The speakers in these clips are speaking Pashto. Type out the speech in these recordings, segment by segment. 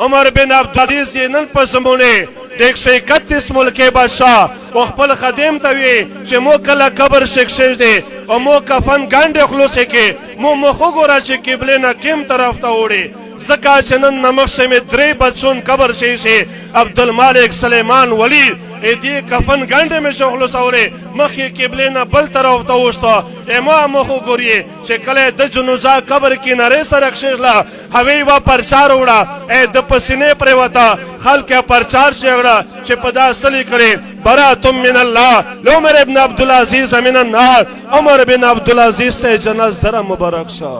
عمر بن عبدالعزیز یې نن په زمونه د 131 ملکي بادشاه او خپل خادم ته وی چې مو کله قبر شکشې دی او مو کفن ګانډې خلوصې کې مو خو ګوره چې قبله نه کیم طرف ته وړي زکا چې نن نمخ میں 3 بچون قبر شي عبدالمالک سلیمان ولی دی کفن ګانډې میں شغل سورې مخې قبله نه بل طرف ته وشته امام خو ګوري چې کله د جنازه قبر کې ناره سره کښلا هوی وا پرچار وړه د پسینه پر وتا خلک پرچار شغړه چې پدا اصلي کړي براتم من الله عمر ابن عبدالعزیز من النار عمر بن عبدالعزیز ته جنازه در مبارک شه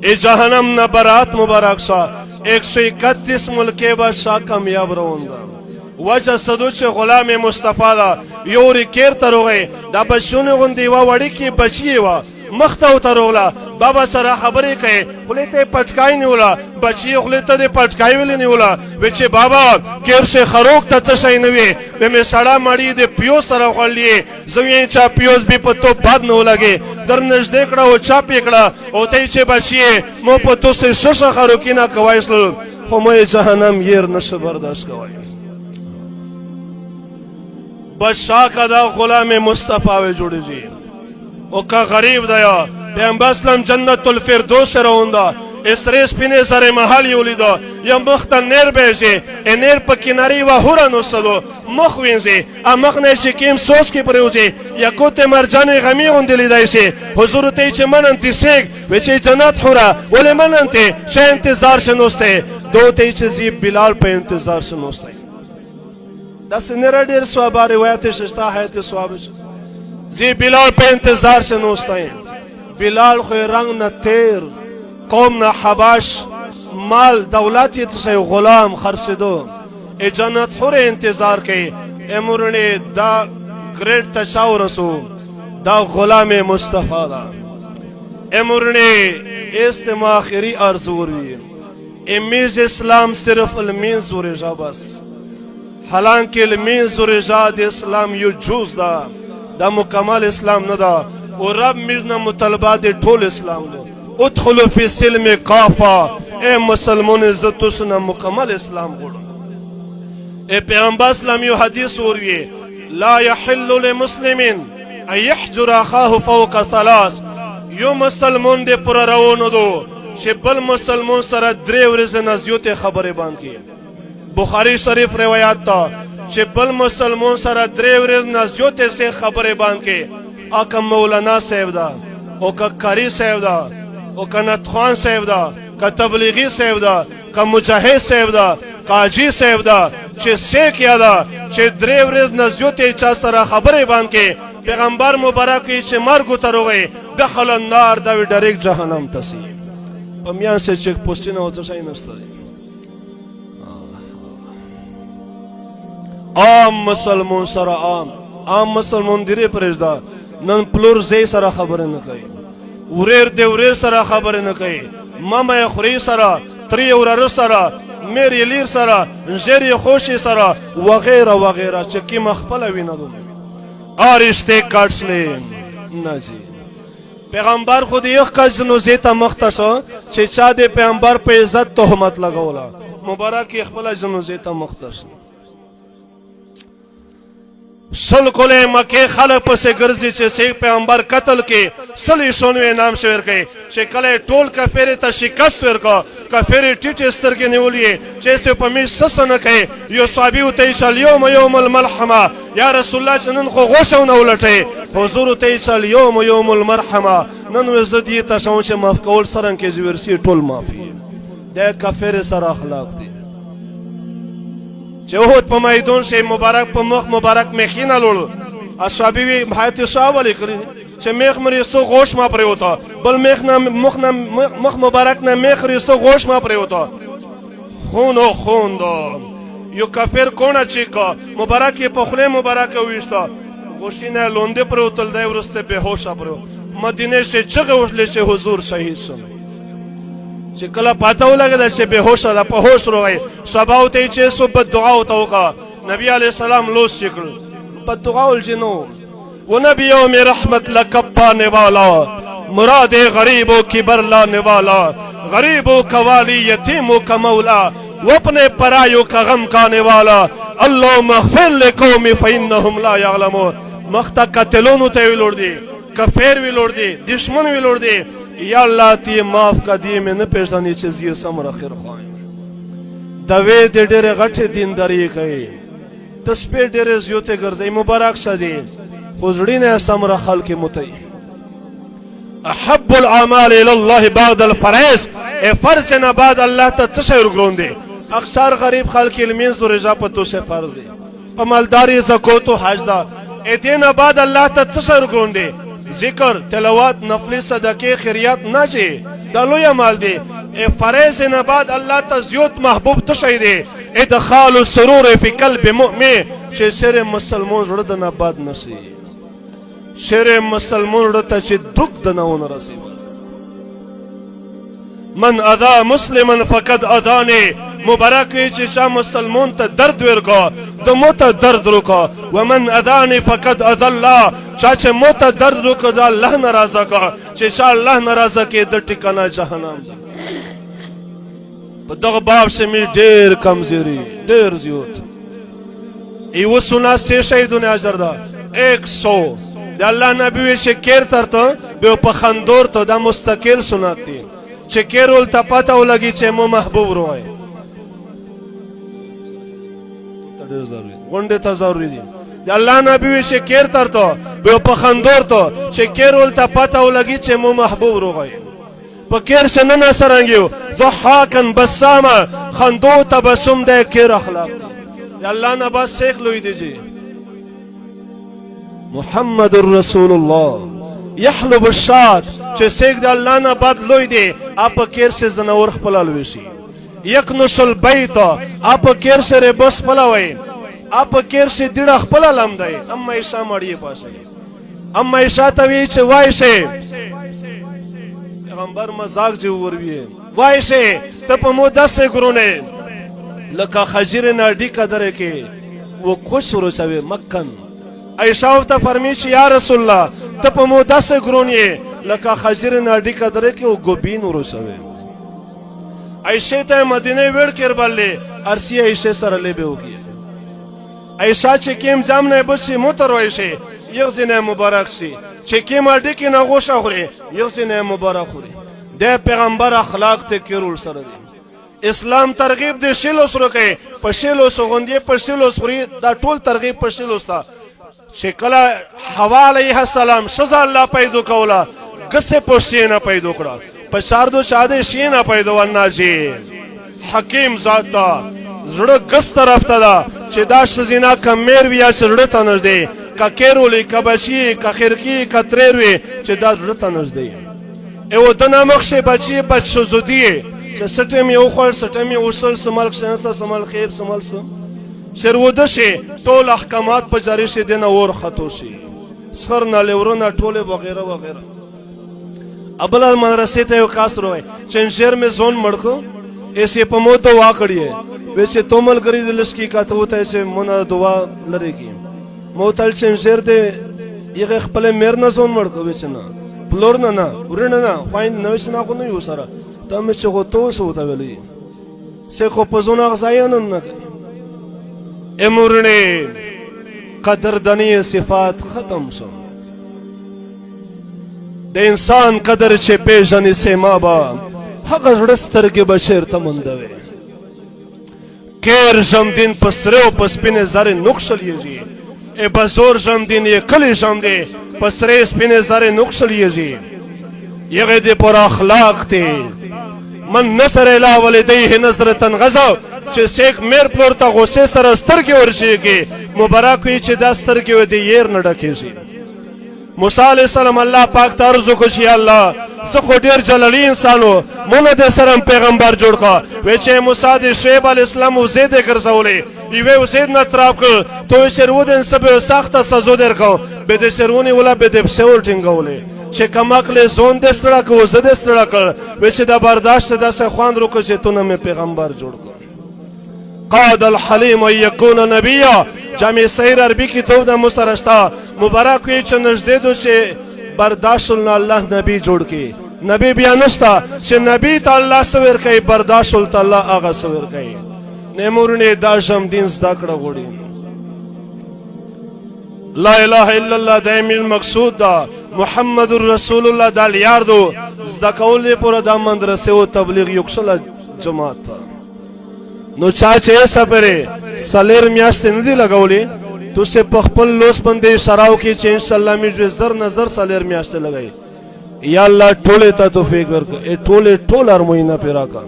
ای جهنم نه برات مبارک شه 131 ملکي بادشاہ کامیاب روانده وجه صدو چې غلام مصطفی دا یوري کیر تروغه دا بشونه غوندي وا وړي کې بچي وا مخته تروغلا بابا سره خبرې کوي خلته پټکای نیولا بچي خلته دې پټکای ویل نیولا وچې بابا کیر شه خروق ته شي نوي به می سړا مړی دې پیو سره خړلې زوی چا پیوز به پتو باد نه ولګي در نږدې کړه او چا پکړه او ته چې بچي مو پتو سه شش خروقینا کوایسل خو مې جهنم ير نشه برداشت کوي بادشاہ کا دا غلام مصطفی وی جوړی جی او کا غریب دیا پیغمبر اسلام جنت الفردوس روندا اسریس پینه سره محل یولیدا یا مخت نیر بیجی نیر په کناری و هورانو سدو مخ وینځي امخ نه شکیم سوس کې پروځي یا کوته مرجان غمی غوندلی دایسي حضور ته چې مننتی سیګ وچې جنت حورا ولې مننتی ش انتظار شنوسته دوته چې زی بلال په انتظار شنوسته دا سنره ډیر ثواب روایت شستا حیات ثواب زی بلال په انتظار شنوسته بلال خو رنگ نه تیر قوم نه حباش مال دولت یې ته غلام خرڅدو ای جنت حور انتظار کوي امرنه دا گریډ تشاور رسو دا غلام مصطفی دا امرنه استماع اخری ارزور وی امیز اسلام صرف المینز و رجا بس حالانکه المینز و رجا د اسلام یو جوز دا مکمل اسلام نه دا او رب میزنا مطالبات ټول اسلام دا ادخلوا فی السلم کافا اے مسلمان عزت سنا مکمل اسلام غوړو اے پیغمبر اسلام یو حدیث وروي لا يحل لمسلم ان يحجر اخاه فوق ثلاث یو مسلمان دې پر روانو دو چې بل مسلمان سره 3 ورځې نه زیاته خبره باندې بخاری شریف روایت تا چې بل مسلمان سره 3 ورځې نه زیاته سه خبره باندې اکه مولانا صاحب دا او که قاری صاحب دا او که نتخوان صاحب دا که تبلیغی صاحب دا که مجاهد صاحب دا که حاجی صاحب دا چې سیک یادا چې 3 ورځې نه زیاته چا سره خبره باندې پیغمبر مبارک چې مرګ ته روي دخل النار دا ډایرکټ جهنم ته سي په میان سه چک پوسټینه او څه نه نشته عام مسلمان سره عام مسلمان دی پرېږدا نن پلور زی سره خبره نه کوي وریر دی وریر سره خبره نه کوي ماما خوري سره تری ورر سره مېری لیر سره جری خوشي سره وغیرہ وغیرہ چې کی مخبل وینه دو آرشته کاټسلې نه جی پیغمبر خود یو کس نو زیته مختصو چې چا د پیغمبر په عزت تهمت لګولا مبارک خپل جنو زیته مختص سل کوله مکه خلک پسې ګرځي چې سي پیغمبر قتل کې سلی شونوي نام شویر کې چې کله ټول کافر ته شکست ورکا کافر ټیټ سترګې نیولې چې سه په می سسنه کوي یو صحابي وته شل یوم الملحمه یا رسول الله نن خو غوښونه ولټي حضور ته شل یوم المرحمه نن وزدي تاسو چې معاف کول سره کې ورسي ټول معافي د کافر سره اخلاق دي چې اوهد په میدان شي مبارک په مخ مبارک مخینه لول اصحابي وی حیات صحابه لیکري چې مخ مریستو غوش ما پرې وتا بل مخ مبارک نه مخ مریستو غوش ما پرې وتا خون دو یو کافر کونه چې کا مبارک په خله مبارک وېستا غوشینه لونده پر وتل دی ورسته به هوش پرو مدینه شه چغه وشل چې حضور شهید شو چې کله پاته ولګل چې به هوش را په هوش روي صباو ته چې صبح دعا وتوکا نبی علی السلام لوس شکل په دعا الجنو و نبی یوم رحمت لکبانے والا مراد غریبوں کی برلانے والا गरीबों का वाली यतीमों का मौला वो अपने परायों का गम खाने वाला अल्लाह मग़फ़िर लिक़ौमी फ़इन्नहुम ला यअलमून मख्ता कतलों ते विलोड़ दी कफेर विलोड़ दी दुश्मन विलोड़ दी या अल्लाह ती माफ का दिए में न पेशानी चीज़ समर आखिर ख़ाएं दवे दे डेरे गठे दीनदारी कहे तस्पे डेरे ज़्योते गर्ज़े मुबारक सजे खुजड़ी ने समर खाल के मुतई अहब्बुल आमाल इलल्लाह बादल फरैस ए फर्ज न बाद अल्लाह ता तशैर ग्रोंदे अक्सर गरीब खाल के इल्मीज़ दो रजा पतो से फर्ज दे पमलदारी ज़कात हज दा ए दिन बाद अल्लाह ता तशैर ग्रोंदे जिक्र तिलावत नफली सदके खैरियत ना चे दालो या माल दे ए फरैज न बाद अल्लाह ता ज़्योत महबूब तशै दे इदखाल सुरूर फी क़ल्ब मुमिन चे शेर मुसलमान रद न बाद नसी शेर मुसलमान रता चे दुख दनावन रसी मन अदा मुस्लिमन फकद अदाने मुबारक चे चा मुसलमान ता दर्द वर्को दो मोता दर्द रुको वमन अदाने फकद अदल्ला चाचे मोता दर्द रुको दा अल्लाह नाराज़ा का चे चा अल्लाह नाराज़ा के द ठिकाना जहन्नम बदग बाप से मी ढेर कमजोरी ढेर ज़्योत ये वो सुना से शहीदों ने अजरदा 100 अल्लाह नबी से केर तरतो बे पखंदोर तो दा मुस्तकिल सुनाती चे केरोल ता पता लगी चे मो महबूब रोए वंडे ता जरूरी दी अल्लाह नबी से केर तरतो बे पखंदोर तो चे केरोल ता पता लगी चे मो महबूब रोए पकेर से नना सरंगियो दुहाकन बसामा खंदो तबसुम दे केर अखलाक अल्लाह ने बस सेख लोई दीजिए मुहम्मदुर रसूलुल्लाह यहलुब शाद चे सेख दे अल्लाह ने बाद लोई दे आप केर से जनावर खपलाल वेशी यकनुसल बैत आप केर से रे बस पलावे आप केर से दिड़ा खपलाल हमदे अम्मा ईसा मड़िए पासे अम्मा ईसा तवी चे वाइसे पैगंबर मजाक जो वरविए वाइसे तप मोदा से गुरुने लका खजीर नाडी कदर के वो खुश रोचावे मक्कन ऐसा होता फरमीश या रसूलल्लाह तप मोदा से गुरुनिए लका खजीर नाडी कदर के वो गोबीन रोचावे ऐसे ते मदीने वेड़ कर बल्ले अरसी ऐसे सरले बे होगी ऐसा चेकेम जामने बसी मोतर ऐसे यगज़िने मुबारक सी चेकेम आडी की नगोशा खुरे यगज़िने मुबारक खुरे दे पैगंबर अखलाक ते किरुल सरदे इस्लाम तरगीब दे शिलो सुरके पशिलो सुगंदिए पशिलो सुरी दा टोल तरगीब पशिलो सा शेकला हवा अलैहि सलाम सजा अल्लाह पैदो कौला गसे पोस्तीना पैदो कड़ा पचार दो शादे शीना पैदो अन्ना जी हकीम जाता जड़ गस तरफ तदा चिदा शजीना का मेरविया चड़ तनज दे का केरोली का बची का खिरकी का त्रेरवे चिदा जड़ तनज दे ए वो दना मक्शे बची बच्चो जुदिए सटे में उखड़ सटे में उसल समल शंसा समल खेब समल सम शरवदशे टोल अहकामात पर जारी से देना और खतोशी सर ना लेवरना टोले वगैरह वगैरह अबला मदरसे ते कास रोए चंशेर में जोन मड़को ऐसे पमोतो वाकड़ी है वैसे तोमल करी दिलस्की का तो होता है मना दुआ लरेगी मोतल चंशेर दे ये खपले मेर ना जोन मड़को वैसे ना प्लोर ना उड़ना ना फाइन नवेच ना को नहीं हो सारा तम से को तो होता वेली से को पजोना गजायन न एमुरने कदरदनी सिफात खत्म सो दे इंसान कदर से पेशनी से माबा हक रस्तर के बशेर तमंदवे केर जमदीन पसरे पसपिने जारे नुक्सल ये जी ए बजोर जमदीन ये कली जमदे पसरे स्पिने जारे नुक्सल ये जी ये गदे पर अखलाक थे मन नसर इला वलिदैहि नजरतन गज़ब चे सेक मेर प्लोरता गोसे सर अस्तर के वर्षे के मुबारक हुई चे दस्तर के वदे येर न डके सी मूसा अलैहि सलाम अल्लाह पाक तारजु खुशी अल्लाह सखो डेर जलाली इंसानो मुन दे सरम पैगंबर जोड़ का वेचे मूसा दे शेब अलैहि सलाम उसे दे कर सौले इवे उसे न त्राप को तो शरवदन सब सख्त सजो देर को बेदे शरवनी वाला बेदे सेवर टिंगोले चे कमकले जोन दे स्टड़ा को जदे स्टड़ा कर वेचे दा बर्दाश्त दा से खान रुको जे तो न में पैगंबर जोड़ को قاد الحليم ان يكون نبيا جامع صحیح عربی کی تو دا مسرشتا मुबारक हुई च नजदे दो से बर्दाश्त Allah नबी जोड़ के نبی بیا نشتا چې نبی ته الله سویر کوي برداشت ول ته الله هغه سویر کوي نه مورنه دا شم دین زده کړه غوړي لا اله الا الله دایمي مقصود دا محمد رسول الله دا یار دو زده کول پر د مدرسې او تبلیغ یو څل جماعت نو چا چې سپره سلیر میاشت نه دی لګولې تو سے پخپل لوس بندې سراو کې چې ان شاء الله می زر نظر سلیر میاشت لګای یا الله ټوله ته توفیق ورکړه ټوله ارموینه پیرا کا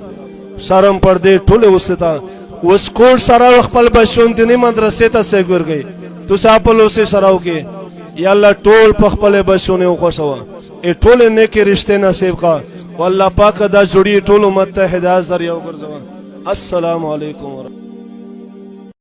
شرم پردې ټوله وستا وسکول سره خپل بشون دیني مدرسې ته سګور گئی تو ساپلو سے سراو کې یا الله ټول پخپل بشونه خوشوا ټوله نیک رشته نصیب کا والله پاک دا جوړي ټول امت ته هدایت ذریعہ وګرځوا السلام علیکم